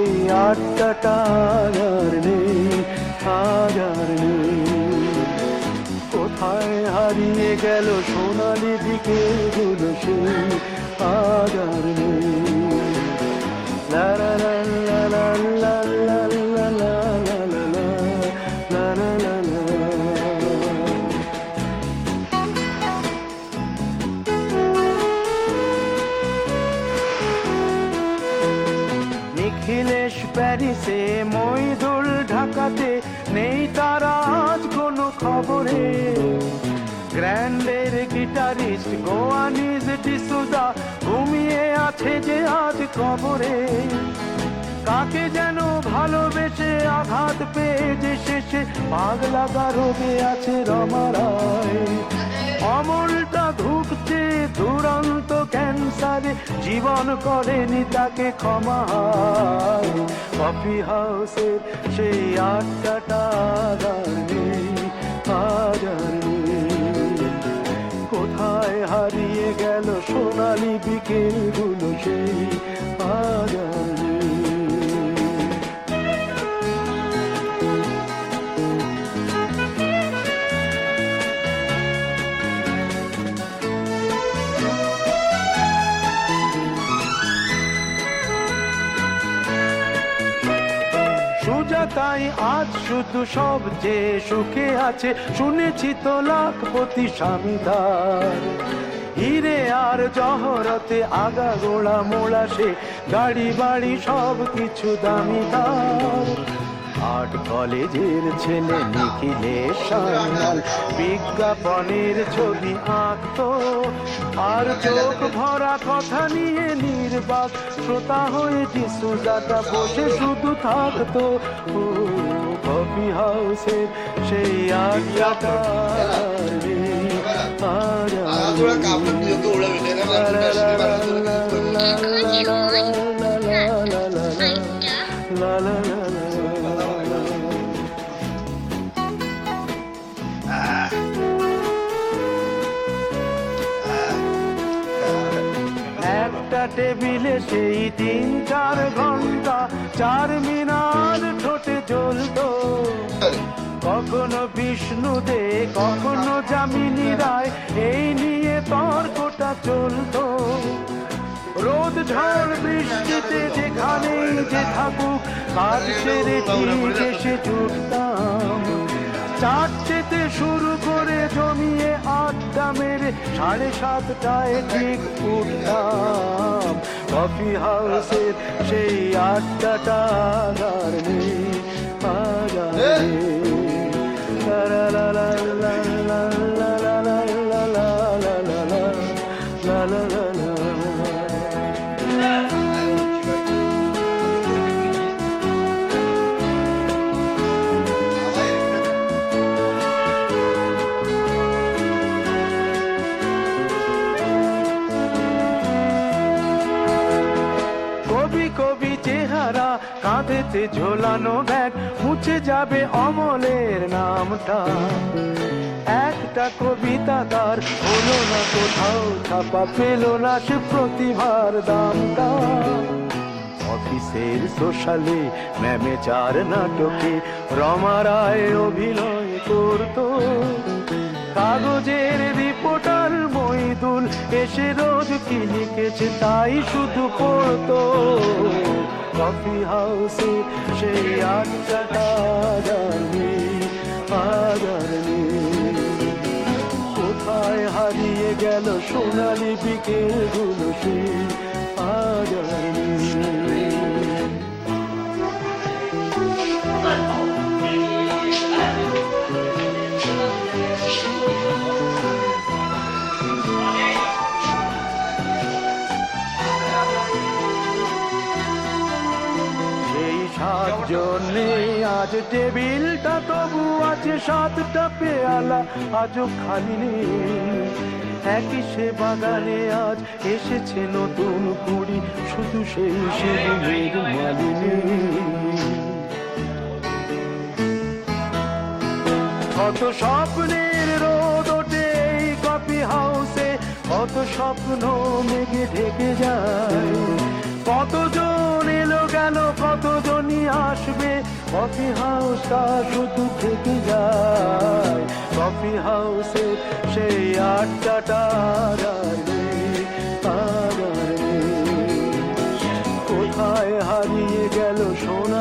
সেই আড্ডাটা আর নেই, আজ আর নেই। কোথায় হারিয়ে গেল সোনালি বিকেলগুলো সেই আজ আর নেই। লা লা লা লা লা লা লা লা লা লা লা লা লা লা। নিখিলেশ প্যারিসে, মইদুল ঢাকাতে, নেই তারা আজ কোনো খবরে। গ্র্যান্ডের গিটারিস্ট গোয়ানিজ ডিসুজা ঘুমিয়ে আছে যে আজ কবরে। কাকে যেন ভালোবেসে আঘাত পেয়ে যে শেষে পাগলা রোগে আছে রমা রায়। অমলটা ধুকছে দুরন্ত ক্যান্সারে, জীবন করেনি তাকে ক্ষমা। কফি হাউসের সেই আড্ডাটা আর নেই, আজ আর নেই। কোথায় হারিয়ে গেল সোনালি বিকেলগুলো সেই আজ আর নেই। সুজাতাই আজ শুধু সব যে সুখে আছে, শুনেছি তো লাখপতি স্বামীদার। হিরে আর জহরতে আগা গোড়া মোড়া সে, গাড়ি বাড়ি সব কিছু দামিদার। আর্ট কলেজের ছেলে নিখিলেশ সান্যাল বিজ্ঞাপনের ছবি আঁকতো, আর চোখ ভরা কথা নিয়ে নির্বাক শ্রোতা হয়ে ডিসুজাটা বসে শুধু থাকতো। ও কফি হাউসের সেই আড্ডাটা একটা টেবিলে সেই 3-4 ঘন্টা চার মিনার ঠোঁটে জ্বলতো। কখনো বিষ্ণু দে, কখনো যামিনী রায়, এই নিয়ে তর্কটা চলতো। রোদ ঝড় বৃষ্টিতে যেখানেই যে থাকুক, কাজ সেরে ঠিক এসে জুটতাম। চারটেতে শুরু করে জমিয়ে আড্ডা মেরে 7:30টায় ঠিক উঠতাম। কফি হাউসের সেই আড্ডাটা আর নেই, আজ আর নেই। লা লা লা লা লা লা লা লা লা লা লা লা লা লা। কবি চেহারা, কাঁধেতে ঝোলানো ব্যাগ, মুছে যাবে অমলের নামটা। একটা কবিতা তার হলো না কোথাও ছাপা, পেল না সে প্রতিভার দামটা। অফিসের সোশ্যালে, ম্যামে 4 নাটকে রমা রায় অভিনয় করতো। কাগজের রিপোর্টার মইদুল এসে রোজ কি লিখেছে তাই শুধু পড়তো। কফি হাউসে সেই আড্ডাটা আর নেই, আজ আর নেই। কোথায় হারিয়ে গেল সোনালি বিকেলগুলো সেই আজ আর নেই। জন্যে আজ টেবিলটা তবু আছে 7টা পেয়ালা আজও খালি নেই। একই সে বাগানে আজ এসেছে নতুন কুড়ি, শুধু সেই সেদিনের মালিনী। কত স্বপ্নের রোদ ওঠে এই কফি হাউসে, কত স্বপ্ন মেঘে ঢেকে যায়। কতজন এলো গেল, কত আসবে, কফি হাউসটা শুধু থেকে যায়। কফি হাউসে সেই আড্ডাটা আর নেই, আর নেই। কোথায় হারিয়ে গেল সোনা